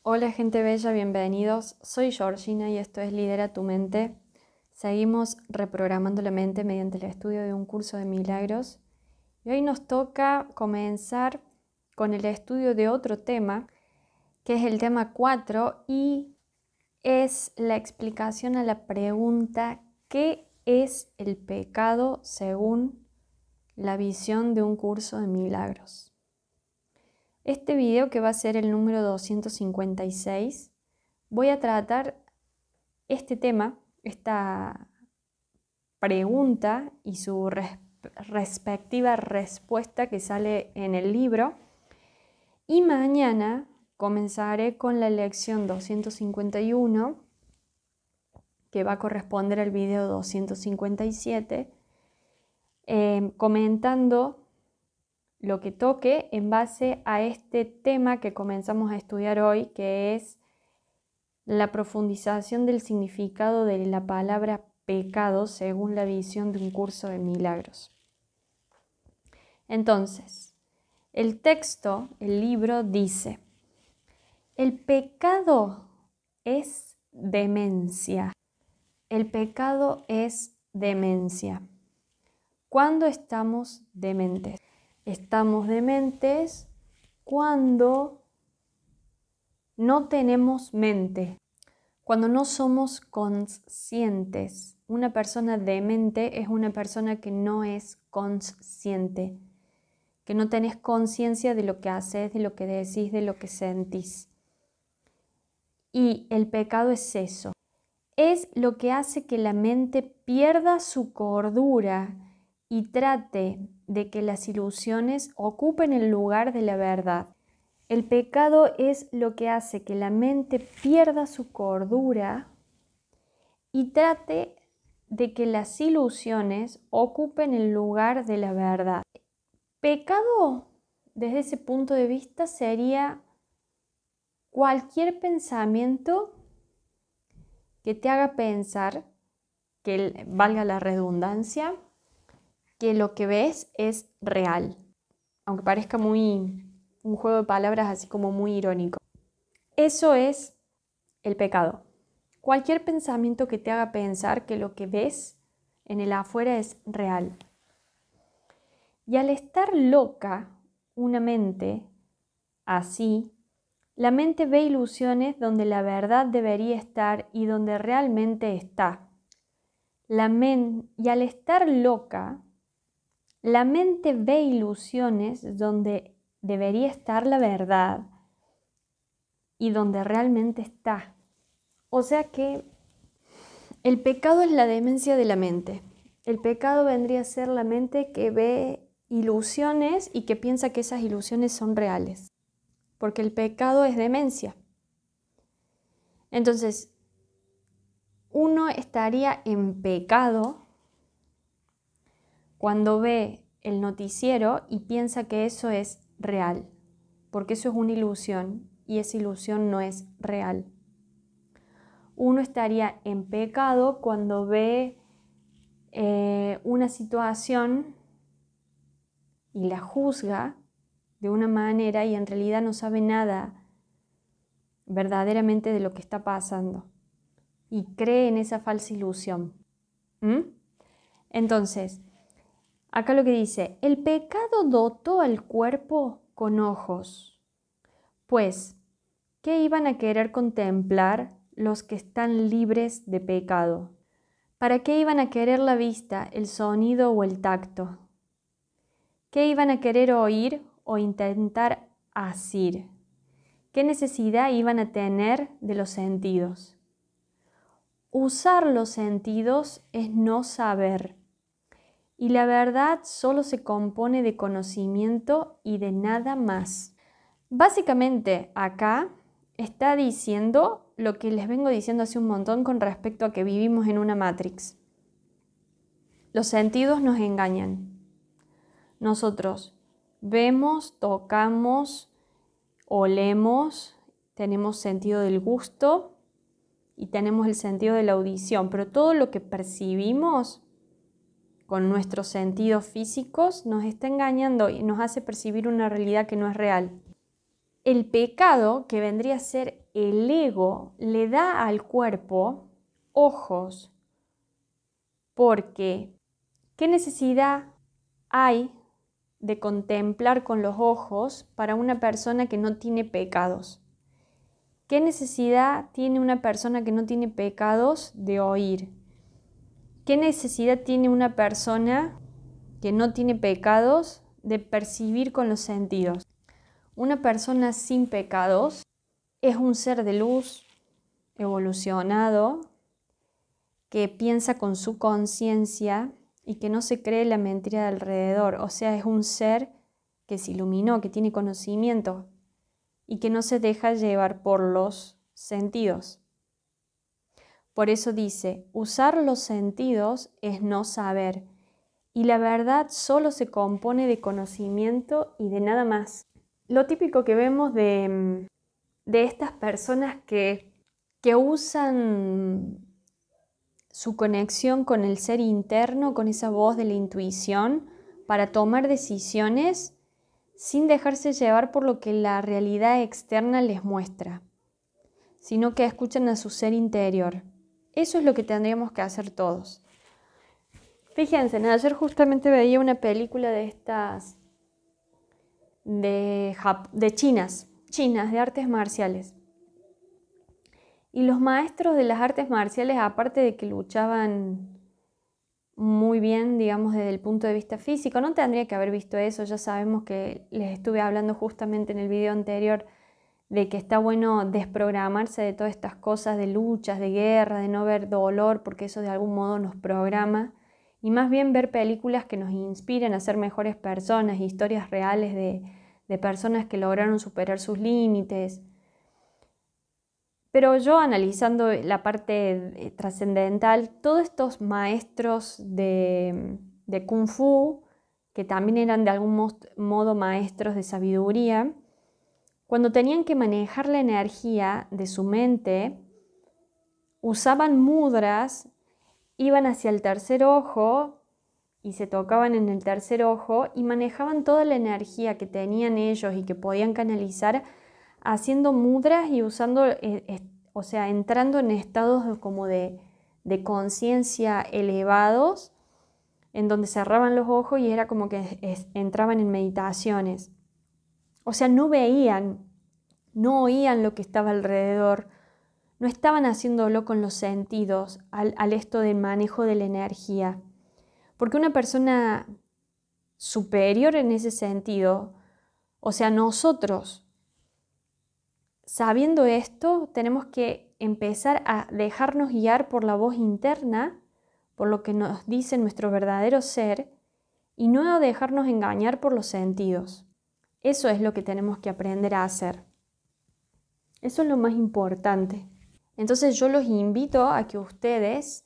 Hola gente bella, bienvenidos. Soy Georgina y esto es Lidera tu mente. Seguimos reprogramando la mente mediante el estudio de un curso de milagros. Y hoy nos toca comenzar con el estudio de otro tema, que es el tema 4 y es la explicación a la pregunta ¿qué es el pecado según la visión de un curso de milagros? Este video, que va a ser el número 256, voy a tratar este tema, esta pregunta y su respectiva respuesta que sale en el libro. Y mañana comenzaré con la lección 251, que va a corresponder al video 257, comentando lo que toque en base a este tema que comenzamos a estudiar hoy, que es la profundización del significado de la palabra pecado según la visión de un curso de milagros. Entonces, el texto, el libro dice: el pecado es demencia. El pecado es demencia. ¿Cuándo estamos dementes? Estamos dementes cuando no tenemos mente, cuando no somos conscientes. Una persona demente es una persona que no es consciente, que no tenés conciencia de lo que haces, de lo que decís, de lo que sentís. Y el pecado es eso. Es lo que hace que la mente pierda su cordura y trate de que las ilusiones ocupen el lugar de la verdad. El pecado es lo que hace que la mente pierda su cordura y trate de que las ilusiones ocupen el lugar de la verdad. Pecado, desde ese punto de vista, sería cualquier pensamiento que te haga pensar, que valga la redundancia, que lo que ves es real, aunque parezca un juego de palabras así como muy irónico. Eso es el pecado. Cualquier pensamiento que te haga pensar que lo que ves en el afuera es real. Y al estar loca una mente así, la mente ve ilusiones donde la verdad debería estar y donde realmente está. Y al estar loca, la mente ve ilusiones donde debería estar la verdad y donde realmente está. O sea que el pecado es la demencia de la mente. El pecado vendría a ser la mente que ve ilusiones y que piensa que esas ilusiones son reales. Porque el pecado es demencia. Entonces, uno estaría en pecado cuando ve el noticiero y piensa que eso es real. Porque eso es una ilusión y esa ilusión no es real. Uno estaría en pecado cuando ve una situación y la juzga de una manera y en realidad no sabe nada verdaderamente de lo que está pasando y cree en esa falsa ilusión. Entonces, acá lo que dice: el pecado dotó al cuerpo con ojos, pues, ¿qué iban a querer contemplar los que están libres de pecado? ¿Para qué iban a querer la vista, el sonido o el tacto? ¿Qué iban a querer oír o intentar asir? ¿Qué necesidad iban a tener de los sentidos? Usar los sentidos es no saber. Y la verdad solo se compone de conocimiento y de nada más. Básicamente acá está diciendo lo que les vengo diciendo hace un montón con respecto a que vivimos en una Matrix. Los sentidos nos engañan. Nosotros vemos, tocamos, olemos, tenemos sentido del gusto y tenemos el sentido de la audición, pero todo lo que percibimos con nuestros sentidos físicos nos está engañando y nos hace percibir una realidad que no es real. el pecado, que vendría a ser el ego, le da al cuerpo ojos, porque ¿qué necesidad hay de contemplar con los ojos para una persona que no tiene pecados? ¿Qué necesidad tiene una persona que no tiene pecados de oír? ¿Qué necesidad tiene una persona que no tiene pecados de percibir con los sentidos? Una persona sin pecados es un ser de luz, evolucionado, que piensa con su conciencia y que no se cree la mentira de alrededor. O sea, es un ser que se iluminó, que tiene conocimiento y que no se deja llevar por los sentidos. Por eso dice, usar los sentidos es no saber, y la verdad solo se compone de conocimiento y de nada más. Lo típico que vemos de estas personas que usan su conexión con el ser interno, con esa voz de la intuición, para tomar decisiones sin dejarse llevar por lo que la realidad externa les muestra, sino que escuchan a su ser interior. Eso es lo que tendríamos que hacer todos. Fíjense, ayer justamente veía una película de estas de chinas, de artes marciales. Y los maestros de las artes marciales, aparte de que luchaban muy bien, digamos, desde el punto de vista físico, no tendría que haber visto eso, ya sabemos que les estuve hablando justamente en el video anterior de que está bueno desprogramarse de todas estas cosas de luchas, de guerra, de no ver dolor, porque eso de algún modo nos programa, y más bien ver películas que nos inspiren a ser mejores personas, historias reales de personas que lograron superar sus límites. Pero yo, analizando la parte trascendental, todos estos maestros de Kung Fu, que también eran de algún modo maestros de sabiduría, cuando tenían que manejar la energía de su mente, usaban mudras, iban hacia el tercer ojo y se tocaban en el tercer ojo y manejaban toda la energía que tenían ellos y que podían canalizar haciendo mudras y usando, o sea, entrando en estados como de conciencia elevados, en donde cerraban los ojos y era como que entraban en meditaciones. O sea, no veían, no oían lo que estaba alrededor, no estaban haciéndolo con los sentidos al esto del manejo de la energía. Porque una persona superior en ese sentido, o sea, nosotros, sabiendo esto, tenemos que empezar a dejarnos guiar por la voz interna, por lo que nos dice nuestro verdadero ser, y no dejarnos engañar por los sentidos. Eso es lo que tenemos que aprender a hacer. Eso es lo más importante. Entonces yo los invito a que ustedes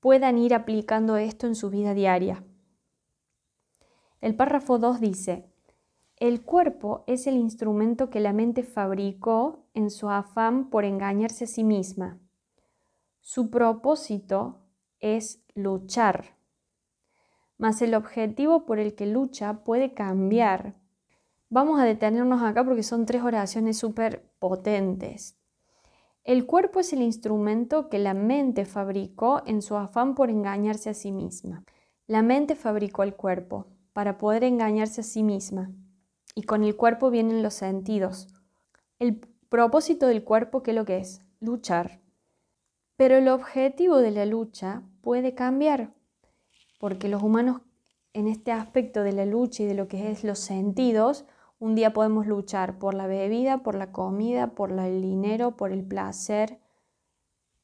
puedan ir aplicando esto en su vida diaria. El párrafo 2 dice: el cuerpo es el instrumento que la mente fabricó en su afán por engañarse a sí misma. Su propósito es luchar, mas el objetivo por el que lucha puede cambiar. Vamos a detenernos acá porque son 3 oraciones súper potentes. El cuerpo es el instrumento que la mente fabricó en su afán por engañarse a sí misma. La mente fabricó el cuerpo para poder engañarse a sí misma. Y con el cuerpo vienen los sentidos. El propósito del cuerpo, ¿qué es lo que es? Luchar. Pero el objetivo de la lucha puede cambiar, porque los humanos en este aspecto de la lucha y de lo que es los sentidos, un día podemos luchar por la bebida, por la comida, por el dinero, por el placer,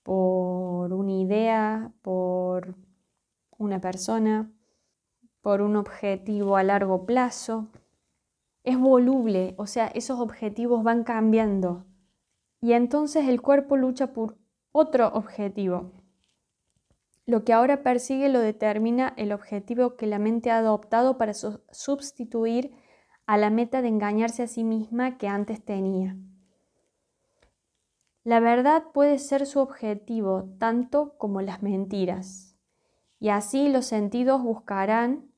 por una idea, por una persona, por un objetivo a largo plazo. Es voluble, o sea, esos objetivos van cambiando. Y entonces el cuerpo lucha por otro objetivo. Lo que ahora persigue lo determina el objetivo que la mente ha adoptado para sustituir a la meta de engañarse a sí misma que antes tenía. La verdad puede ser su objetivo tanto como las mentiras, y así los sentidos buscarán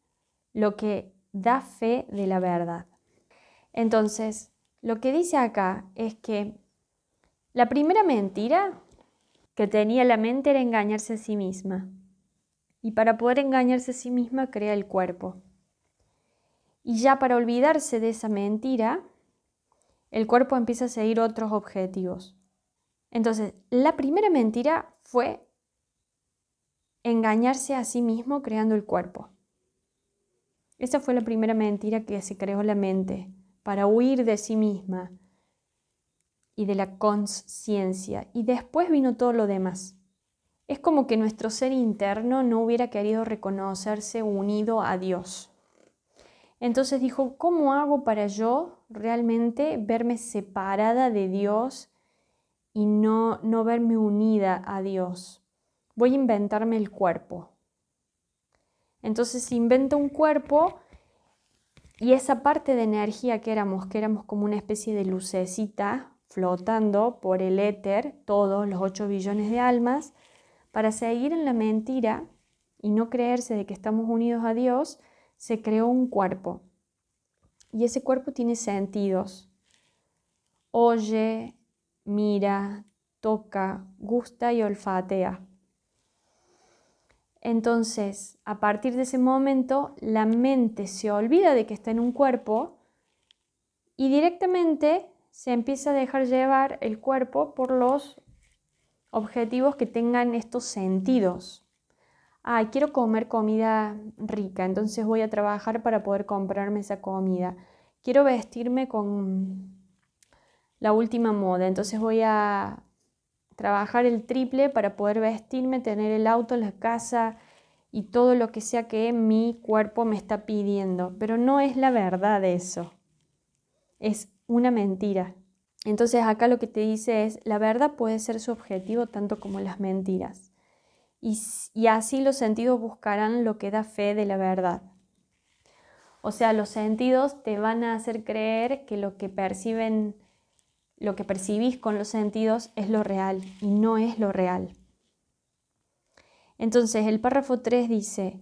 lo que da fe de la verdad. Entonces, Lo que dice acá es que la primera mentira que tenía la mente era engañarse a sí misma. Y para poder engañarse a sí misma crea el cuerpo. Y ya para olvidarse de esa mentira, el cuerpo empieza a seguir otros objetivos. Entonces, la primera mentira fue engañarse a sí mismo creando el cuerpo. Esa fue la primera mentira que se creó la mente para huir de sí misma y de la consciencia. Y después vino todo lo demás. Es como que nuestro ser interno no hubiera querido reconocerse unido a Dios. Entonces dijo, ¿cómo hago para yo realmente verme separada de Dios y no verme unida a Dios? Voy a inventarme el cuerpo. Entonces inventa un cuerpo y esa parte de energía que éramos como una especie de lucecita flotando por el éter, todos los 8 billones de almas, para seguir en la mentira y no creerse de que estamos unidos a Dios, se creó un cuerpo. Y ese cuerpo tiene sentidos. Oye, mira, toca, gusta y olfatea. Entonces, a partir de ese momento, la mente se olvida de que está en un cuerpo y directamente se empieza a dejar llevar el cuerpo por los objetivos que tengan estos sentidos. Quiero comer comida rica, entonces voy a trabajar para poder comprarme esa comida. Quiero vestirme con la última moda, entonces voy a trabajar el triple para poder vestirme, tener el auto, la casa y todo lo que sea que mi cuerpo me está pidiendo. Pero no es la verdad eso, es una mentira. Entonces acá lo que te dice es, la verdad puede ser su objetivo tanto como las mentiras. Y así los sentidos buscarán lo que da fe de la verdad. O sea, los sentidos te van a hacer creer que lo que percibís con los sentidos es lo real y no es lo real. Entonces el párrafo 3 dice,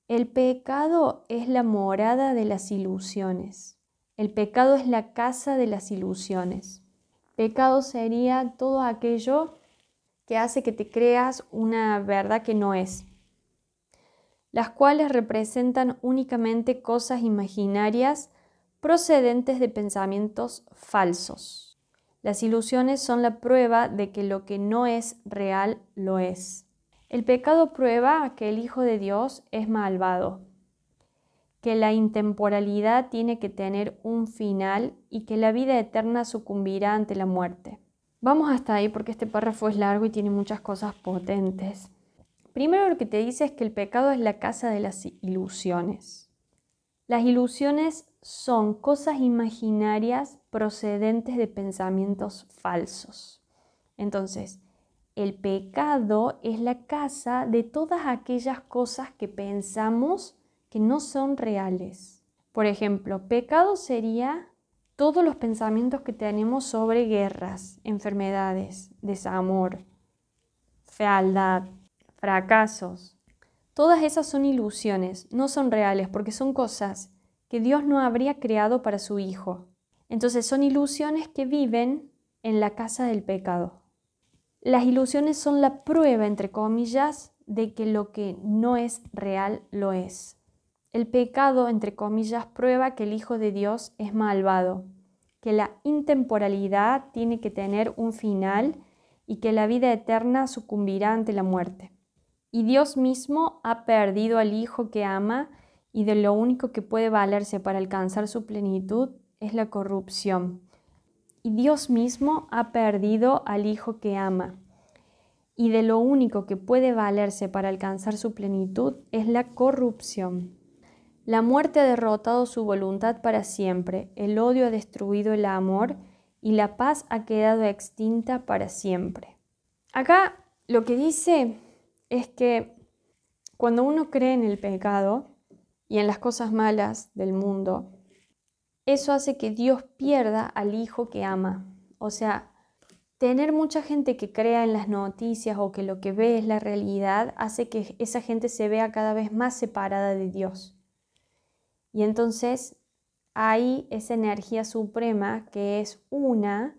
el pecado es la morada de las ilusiones. El pecado es la casa de las ilusiones. Pecado sería todo aquello que hace que te creas una verdad que no es, las cuales representan únicamente cosas imaginarias procedentes de pensamientos falsos. Las ilusiones son la prueba de que lo que no es real lo es. El pecado prueba que el Hijo de Dios es malvado, que la intemporalidad tiene que tener un final y que la vida eterna sucumbirá ante la muerte. Vamos hasta ahí porque este párrafo es largo y tiene muchas cosas potentes. Primero lo que te dice es que el pecado es la casa de las ilusiones. Las ilusiones son cosas imaginarias procedentes de pensamientos falsos. Entonces, el pecado es la casa de todas aquellas cosas que pensamos que no son reales. Por ejemplo, pecado sería todos los pensamientos que tenemos sobre guerras, enfermedades, desamor, fealdad, fracasos. Todas esas son ilusiones, no son reales porque son cosas que Dios no habría creado para su Hijo. Entonces son ilusiones que viven en la casa del pecado. Las ilusiones son la prueba, entre comillas, de que lo que no es real lo es. El pecado, entre comillas, prueba que el Hijo de Dios es malvado, que la intemporalidad tiene que tener un final y que la vida eterna sucumbirá ante la muerte. Y Dios mismo ha perdido al Hijo que ama y de lo único que puede valerse para alcanzar su plenitud es la corrupción. Y Dios mismo ha perdido al Hijo que ama y de lo único que puede valerse para alcanzar su plenitud es la corrupción. La muerte ha derrotado su voluntad para siempre, el odio ha destruido el amor y la paz ha quedado extinta para siempre. Acá lo que dice es que cuando uno cree en el pecado y en las cosas malas del mundo, eso hace que Dios pierda al Hijo que ama. O sea, tener mucha gente que crea en las noticias o que lo que ve es la realidad hace que esa gente se vea cada vez más separada de Dios. Y entonces ahí esa energía suprema, que es una,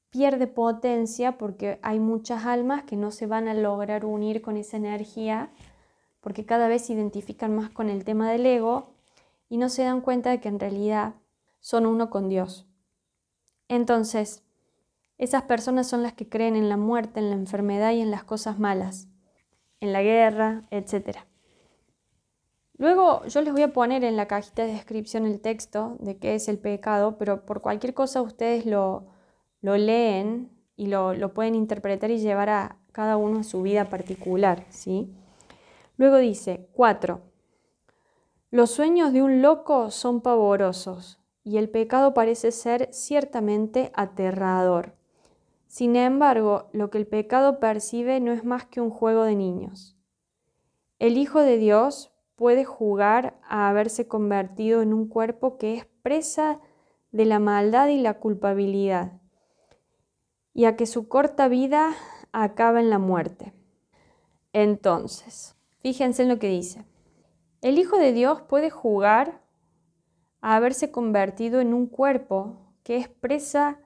pierde potencia porque hay muchas almas que no se van a lograr unir con esa energía porque cada vez se identifican más con el tema del ego y no se dan cuenta de que en realidad son uno con Dios. Entonces, esas personas son las que creen en la muerte, en la enfermedad y en las cosas malas, en la guerra, etc. Luego yo les voy a poner en la cajita de descripción el texto de qué es el pecado, pero por cualquier cosa ustedes lo leen y lo pueden interpretar y llevar a cada uno a su vida particular, ¿sí? Luego dice, 4. Los sueños de un loco son pavorosos y el pecado parece ser ciertamente aterrador. Sin embargo, lo que el pecado percibe no es más que un juego de niños. El Hijo de Dios puede jugar a haberse convertido en un cuerpo que es presa de la maldad y la culpabilidad, y a que su corta vida acaba en la muerte. Entonces, fíjense en lo que dice. El Hijo de Dios puede jugar a haberse convertido en un cuerpo que es presa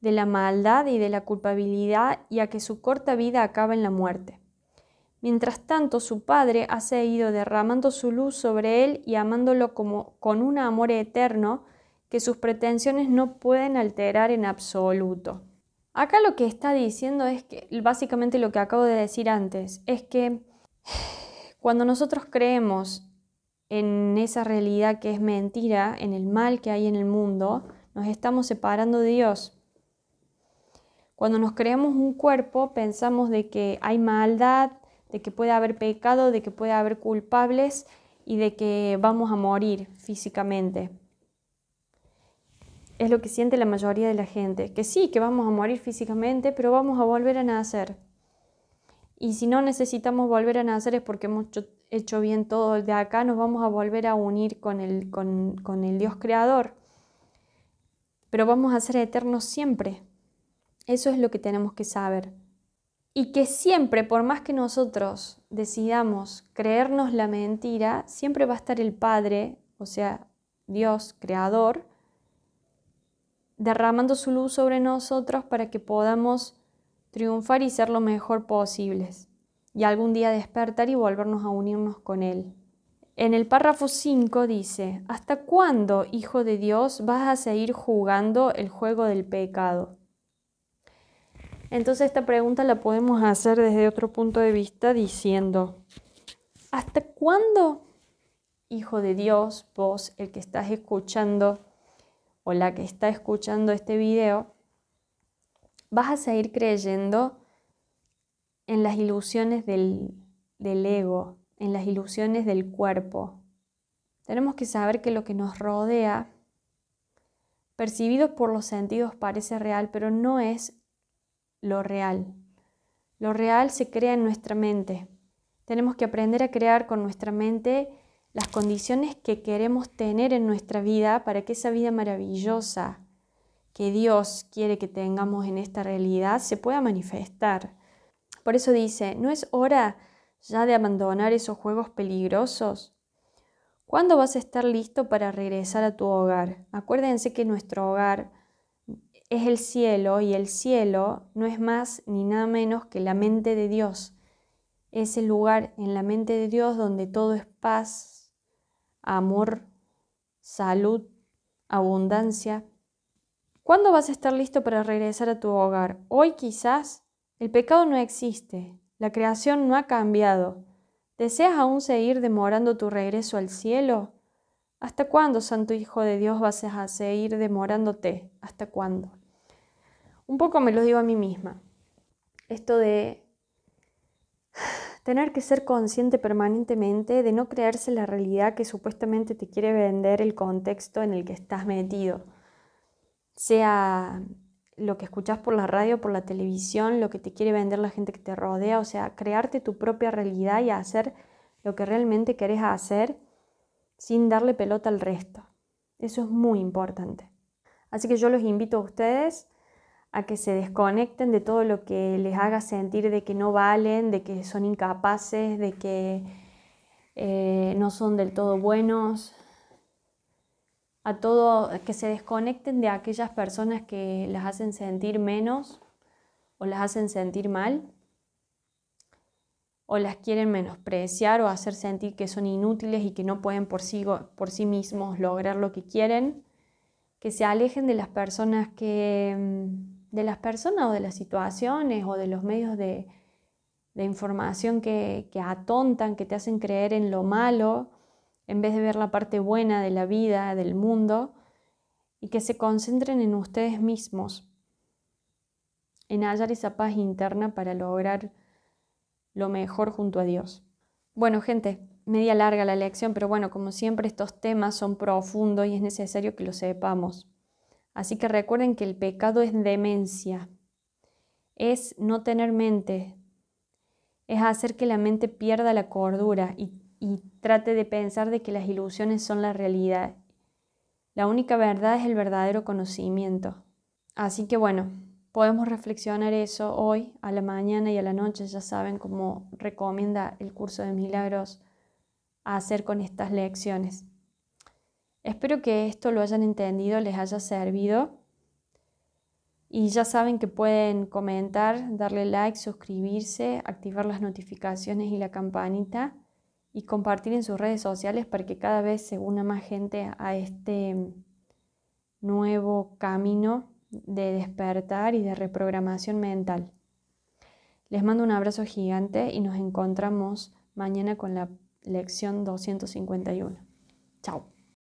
de la maldad y de la culpabilidad y a que su corta vida acaba en la muerte. Mientras tanto, su Padre ha seguido derramando su luz sobre él y amándolo con un amor eterno que sus pretensiones no pueden alterar en absoluto. Acá lo que está diciendo es que, básicamente lo que acabo de decir antes, es que cuando nosotros creemos en esa realidad que es mentira, en el mal que hay en el mundo, nos estamos separando de Dios. Cuando nos creemos un cuerpo, pensamos de que hay maldad, de que puede haber pecado, de que puede haber culpables y de que vamos a morir físicamente. Es lo que siente la mayoría de la gente, que sí, que vamos a morir físicamente, pero vamos a volver a nacer. Y si no necesitamos volver a nacer es porque hemos hecho bien todo de acá, nos vamos a volver a unir con el Dios creador. Pero vamos a ser eternos siempre. Eso es lo que tenemos que saber. Y que siempre, por más que nosotros decidamos creernos la mentira, siempre va a estar el Padre, o sea, Dios creador, derramando su luz sobre nosotros para que podamos triunfar y ser lo mejor posibles. Y algún día despertar y volvernos a unirnos con Él. En el párrafo 5 dice, ¿hasta cuándo, Hijo de Dios, vas a seguir jugando el juego del pecado? Entonces esta pregunta la podemos hacer desde otro punto de vista diciendo, ¿hasta cuándo, Hijo de Dios, vos, el que estás escuchando o la que está escuchando este video, vas a seguir creyendo en las ilusiones del ego, en las ilusiones del cuerpo? Tenemos que saber que lo que nos rodea, percibido por los sentidos, parece real, pero no es lo real. Lo real se crea en nuestra mente. Tenemos que aprender a crear con nuestra mente las condiciones que queremos tener en nuestra vida para que esa vida maravillosa que Dios quiere que tengamos en esta realidad se pueda manifestar. Por eso dice, ¿no es hora ya de abandonar esos juegos peligrosos? ¿Cuándo vas a estar listo para regresar a tu hogar? Acuérdense que nuestro hogar es el cielo y el cielo no es más ni nada menos que la mente de Dios. Es el lugar en la mente de Dios donde todo es paz, amor, salud, abundancia. ¿Cuándo vas a estar listo para regresar a tu hogar? Hoy quizás. El pecado no existe, la creación no ha cambiado. ¿Deseas aún seguir demorando tu regreso al cielo? ¿Hasta cuándo, Santo Hijo de Dios, vas a seguir demorándote? ¿Hasta cuándo? Un poco me lo digo a mí misma. Esto de tener que ser consciente permanentemente, de no creerse la realidad que supuestamente te quiere vender el contexto en el que estás metido. Sea lo que escuchás por la radio, por la televisión, lo que te quiere vender la gente que te rodea, o sea, crearte tu propia realidad y hacer lo que realmente querés hacer sin darle pelota al resto. Eso es muy importante. Así que yo los invito a ustedes a que se desconecten de todo lo que les haga sentir de que no valen, de que son incapaces, de que no son del todo buenos. a todo, que se desconecten de aquellas personas que las hacen sentir menos o las hacen sentir mal o las quieren menospreciar o hacer sentir que son inútiles y que no pueden por sí mismos lograr lo que quieren, que se alejen de las personas o de las situaciones o de los medios de información que atontan, que te hacen creer en lo malo, en vez de ver la parte buena de la vida, del mundo, y que se concentren en ustedes mismos, en hallar esa paz interna para lograr lo mejor junto a Dios. Bueno, gente, media larga la lección, pero bueno, como siempre estos temas son profundos y es necesario que lo sepamos. Así que recuerden que el pecado es demencia, es no tener mente, es hacer que la mente pierda la cordura y trate de pensar de que las ilusiones son la realidad. La única verdad es el verdadero conocimiento. Así que bueno, podemos reflexionar eso hoy, a la mañana y a la noche, ya saben cómo recomienda el curso de milagros hacer con estas lecciones. Espero que esto lo hayan entendido, les haya servido. Y ya saben que pueden comentar, darle like, suscribirse, activar las notificaciones y la campanita y compartir en sus redes sociales para que cada vez se una más gente a este nuevo camino de despertar y de reprogramación mental. Les mando un abrazo gigante y nos encontramos mañana con la lección 251. Chao.